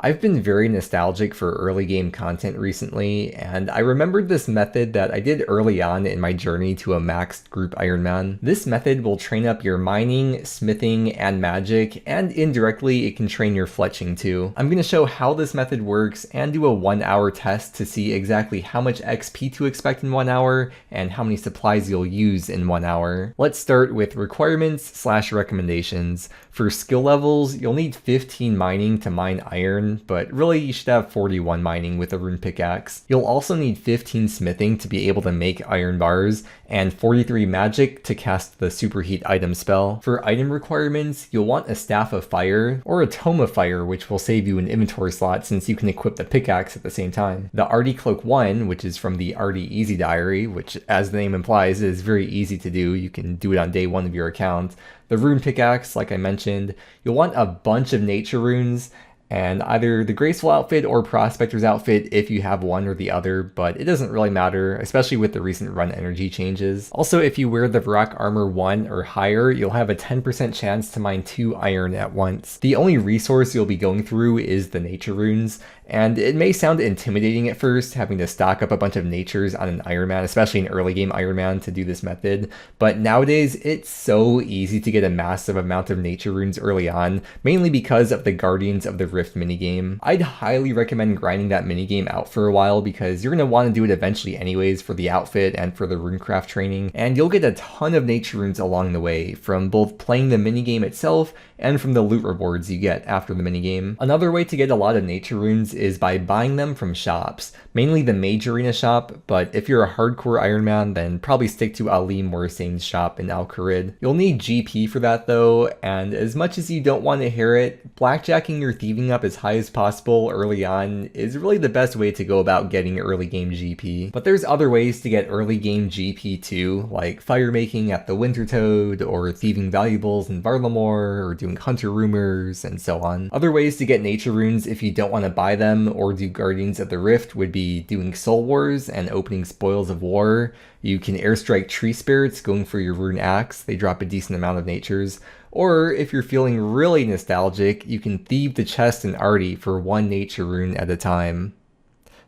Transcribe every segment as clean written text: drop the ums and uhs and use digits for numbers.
I've been very nostalgic for early game content recently, and I remembered this method that I did early on in my journey to a maxed group Ironman. This method will train up your mining, smithing, and magic, and indirectly it can train your fletching too. I'm going to show how this method works and do a 1 hour test to see exactly how much XP to expect in 1 hour and how many supplies you'll use in 1 hour. Let's start with requirements/recommendations. For skill levels, you'll need 15 mining to mine iron, but really you should have 41 mining with a rune pickaxe. You'll also need 15 smithing to be able to make iron bars, and 43 magic to cast the superheat item spell. For item requirements, you'll want a staff of fire, or a tome of fire, which will save you an inventory slot since you can equip the pickaxe at the same time. The Ardougne Cloak 1, which is from the Ardougne Easy Diary, which as the name implies is very easy to do. You can do it on day 1 of your account. The rune pickaxe, like I mentioned, you'll want a bunch of nature runes, and either the graceful outfit or prospector's outfit if you have one or the other, but it doesn't really matter, especially with the recent run energy changes. Also, if you wear the Varrock armor 1 or higher, you'll have a 10% chance to mine 2 iron at once. The only resource you'll be going through is the nature runes, and it may sound intimidating at first, having to stock up a bunch of natures on an Ironman, especially an early game Ironman, to do this method, but nowadays it's so easy to get a massive amount of nature runes early on, mainly because of the Guardians of the Rift minigame. I'd highly recommend grinding that minigame out for a while because you're going to want to do it eventually anyways for the outfit and for the runecraft training, and you'll get a ton of nature runes along the way, from both playing the minigame itself and from the loot rewards you get after the minigame. Another way to get a lot of nature runes is by buying them from shops, mainly the Mage Arena shop, but if you're a hardcore Ironman, then probably stick to Ali Morrisaine's shop in Al Kharid. You'll need GP for that though, and as much as you don't want to hear it, blackjacking your thieving up as high as possible early on is really the best way to go about getting early game GP. But there's other ways to get early game GP too, like fire making at the Winter Toad, or thieving valuables in Varlamore, or doing hunter rumors, and so on. Other ways to get nature runes if you don't want to buy them or do Guardians of the Rift would be doing Soul Wars and opening Spoils of War. You can airstrike tree spirits going for your rune axe, they drop a decent amount of natures. Or if you're feeling really nostalgic, you can thieve the chest in Arty for 1 nature rune at a time.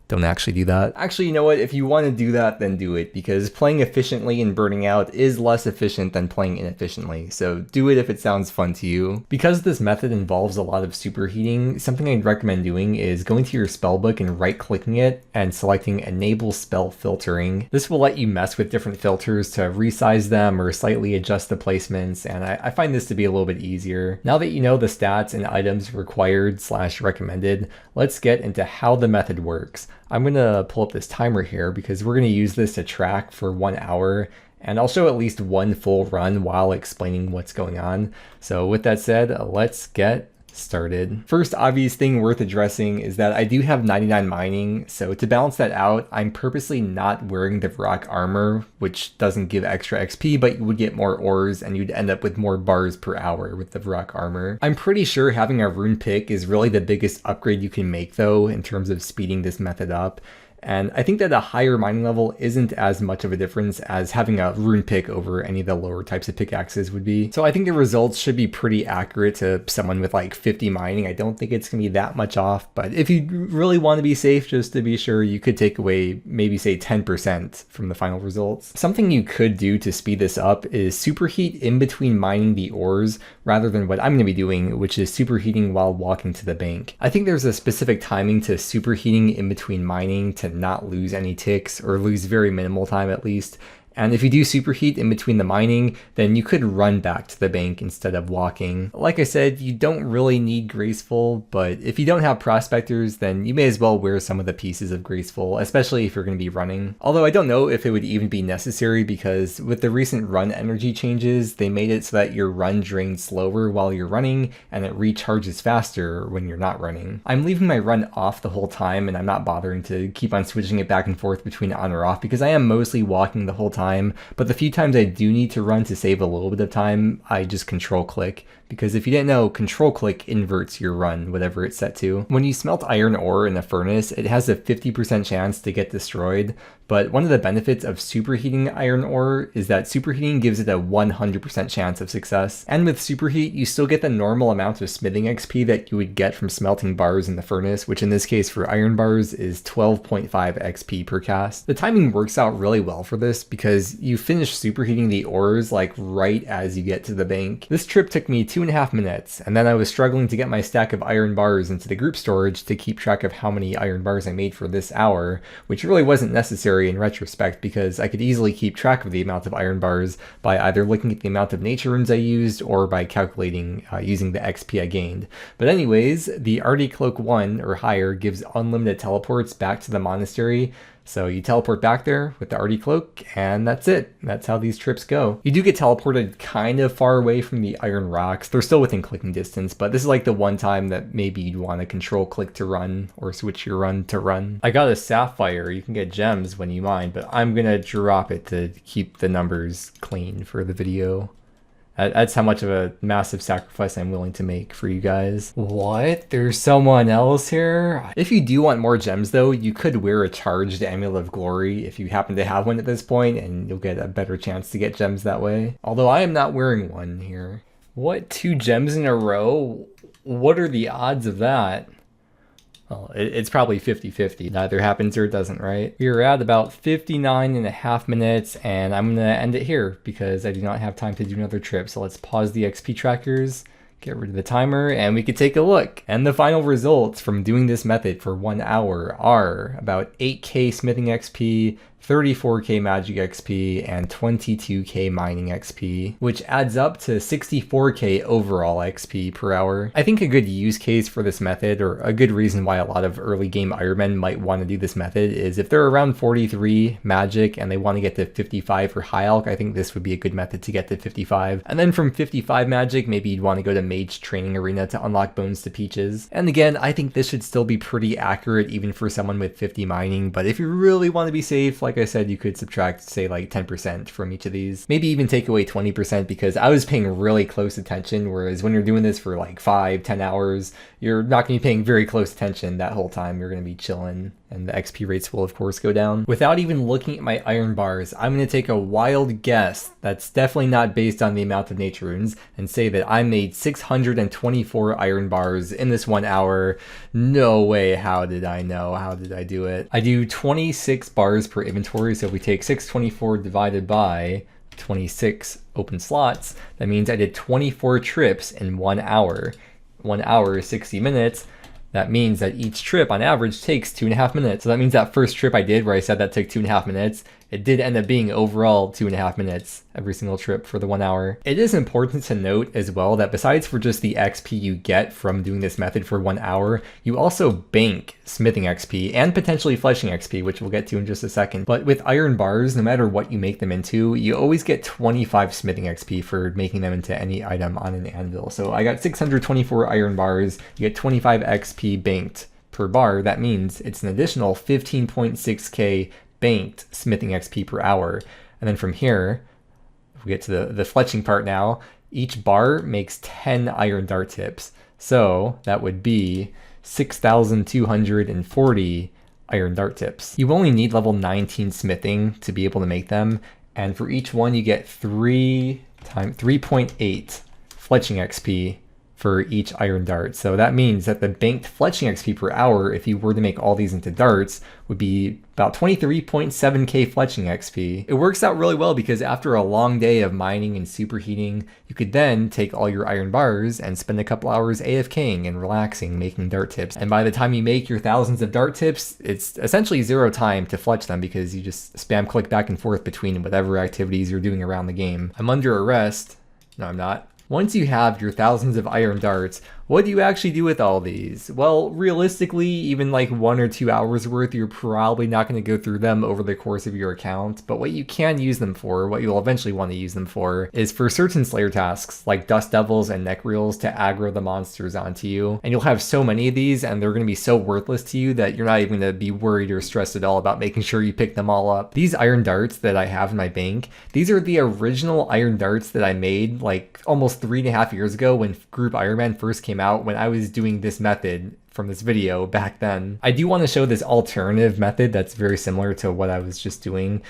Don't actually do that. Actually, you know what? If you want to do that, then do it, because playing efficiently and burning out is less efficient than playing inefficiently, so do it if it sounds fun to you. Because this method involves a lot of superheating, something I'd recommend doing is going to your spellbook and right-clicking it and selecting Enable Spell Filtering. This will let you mess with different filters to resize them or slightly adjust the placements, and I find this to be a little bit easier. Now that you know the stats and items required/recommended, let's get into how the method works. I'm going to pull up this timer here because we're going to use this to track for 1 hour, and I'll show at least 1 full run while explaining what's going on. So with that said, let's get started. First obvious thing worth addressing is that I do have 99 mining, so to balance that out, I'm purposely not wearing the Varrock armor, which doesn't give extra XP, but you would get more ores and you'd end up with more bars per hour with the Varrock armor. I'm pretty sure having a rune pick is really the biggest upgrade you can make though, in terms of speeding this method up. And I think that a higher mining level isn't as much of a difference as having a rune pick over any of the lower types of pickaxes would be. So I think the results should be pretty accurate to someone with like 50 mining. I don't think it's going to be that much off, but if you really want to be safe, just to be sure, you could take away maybe say 10% from the final results. Something you could do to speed this up is superheat in between mining the ores rather than what I'm going to be doing, which is superheating while walking to the bank. I think there's a specific timing to superheating in between mining to not lose any ticks, or lose very minimal time at least. And if you do superheat in between the mining, then you could run back to the bank instead of walking. Like I said, you don't really need graceful, but if you don't have prospectors, then you may as well wear some of the pieces of graceful, especially if you're going to be running. Although I don't know if it would even be necessary, because with the recent run energy changes, they made it so that your run drains slower while you're running and it recharges faster when you're not running. I'm leaving my run off the whole time, and I'm not bothering to keep on switching it back and forth between on or off because I am mostly walking the whole time, but the few times I do need to run to save a little bit of time, I just control click because if you didn't know, control click inverts your run, whatever it's set to. When you smelt iron ore in a furnace, it has a 50% chance to get destroyed, but one of the benefits of superheating iron ore is that superheating gives it a 100% chance of success. And with superheat, you still get the normal amount of smithing XP that you would get from smelting bars in the furnace, which in this case for iron bars is 12.5 XP per cast. The timing works out really well for this because you finish superheating the ores like right as you get to the bank. This trip took me 2.5 minutes, and then I was struggling to get my stack of iron bars into the group storage to keep track of how many iron bars I made for this hour, which really wasn't necessary in retrospect because I could easily keep track of the amount of iron bars by either looking at the amount of nature runes I used or by calculating using the XP I gained. But anyways, the Ardougne Cloak 1 or higher gives unlimited teleports back to the monastery. So you teleport back there with the Ardougne Cloak, and that's it. That's how these trips go. You do get teleported kind of far away from the iron rocks. They're still within clicking distance, but this is like the one time that maybe you'd want to control click to run or switch your run to run. I got a sapphire. You can get gems when you mine, but I'm gonna drop it to keep the numbers clean for the video. That's how much of a massive sacrifice I'm willing to make for you guys. What? There's someone else here? If you do want more gems though, you could wear a charged Amulet of Glory if you happen to have one at this point, and you'll get a better chance to get gems that way. Although I am not wearing one here. What, 2 gems in a row? What are the odds of that? Well, it's probably 50-50. It either happens or it doesn't, right? We're at about 59.5 minutes, and I'm gonna end it here because I do not have time to do another trip. So let's pause the XP trackers, get rid of the timer, and we could take a look. And the final results from doing this method for 1 hour are about 8k smithing XP, 34k magic XP, and 22k mining XP, which adds up to 64k overall XP per hour. I think a good use case for this method, or a good reason why a lot of early game Ironmen might want to do this method, is if they're around 43 magic and they want to get to 55 for high alch, I think this would be a good method to get to 55. And then from 55 magic, maybe you'd want to go to Mage Training Arena to unlock Bones to Peaches. And again, I think this should still be pretty accurate even for someone with 50 mining, but if you really want to be safe, like I said, you could subtract, say, like 10% from each of these. Maybe even take away 20% because I was paying really close attention, whereas when you're doing this for like 5-10 hours, you're not going to be paying very close attention that whole time. You're going to be chilling, and the XP rates will of course go down. Without even looking at my iron bars, I'm going to take a wild guess that's definitely not based on the amount of nature runes and say that I made 624 iron bars in this 1 hour. No way. How did I know? How did I do it? I do 26 bars per inventory, so if we take 624 divided by 26 open slots, that means I did 24 trips in 1 hour. 1 hour is 60 minutes. That means that each trip on average takes 2.5 minutes. So that means that first trip I did where I said that took 2.5 minutes, it did end up being overall 2.5 minutes every single trip for the 1 hour. It is important to note as well that besides for just the XP you get from doing this method for 1 hour, you also bank smithing XP and potentially fletching XP, which we'll get to in just a second. But with iron bars, no matter what you make them into, you always get 25 smithing XP for making them into any item on an anvil. So I got 624 iron bars, you get 25 XP banked per bar. That means it's an additional 15.6k banked smithing XP per hour. And then from here, if we get to the fletching part now, each bar makes 10 iron dart tips. So that would be 6,240 iron dart tips. You only need level 19 smithing to be able to make them. And for each one, you get 3.8 fletching XP for each iron dart. So that means that the banked fletching XP per hour, if you were to make all these into darts, would be about 23.7k fletching XP. It works out really well because after a long day of mining and superheating, you could then take all your iron bars and spend a couple hours AFKing and relaxing, making dart tips. And by the time you make your thousands of dart tips, it's essentially 0 time to fletch them because you just spam click back and forth between whatever activities you're doing around the game. I'm under arrest. No, I'm not. Once you have your thousands of iron darts, What do you actually do with all these? Well, realistically, even like 1 or 2 hours worth, you're probably not going to go through them over the course of your account, but what you can use them for, what you'll eventually want to use them for, is for certain Slayer tasks, like Dust Devils and Neck Reels to aggro the monsters onto you. And you'll have so many of these, and they're going to be so worthless to you that you're not even going to be worried or stressed at all about making sure you pick them all up. These iron darts that I have in my bank, these are the original iron darts that I made like almost 3.5 years ago when Group Ironman first came out, when I was doing this method from this video back then. I do want to show this alternative method that's very similar to what I was just doing.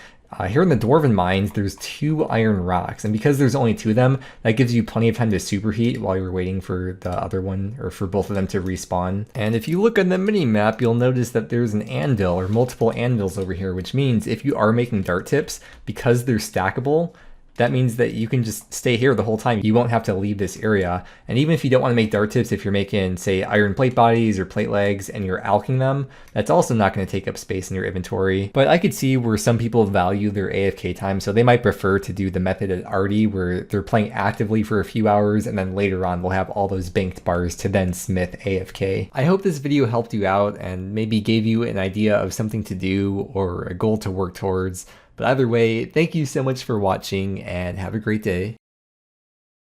Here in the Dwarven Mines, there's 2 iron rocks, and because there's only 2 of them, that gives you plenty of time to superheat while you're waiting for the other one, or for both of them to respawn. And if you look on the mini-map, you'll notice that there's an anvil, or multiple anvils over here, which means if you are making dart tips, because they're stackable, that means that you can just stay here the whole time. You won't have to leave this area. And even if you don't want to make dart tips, if you're making, say, iron plate bodies or plate legs and you're alching them, that's also not going to take up space in your inventory. But I could see where some people value their AFK time, so they might prefer to do the method at Ardy, where they're playing actively for a few hours and then later on we'll have all those banked bars to then smith AFK. I hope this video helped you out and maybe gave you an idea of something to do or a goal to work towards. But either way, thank you so much for watching and have a great day.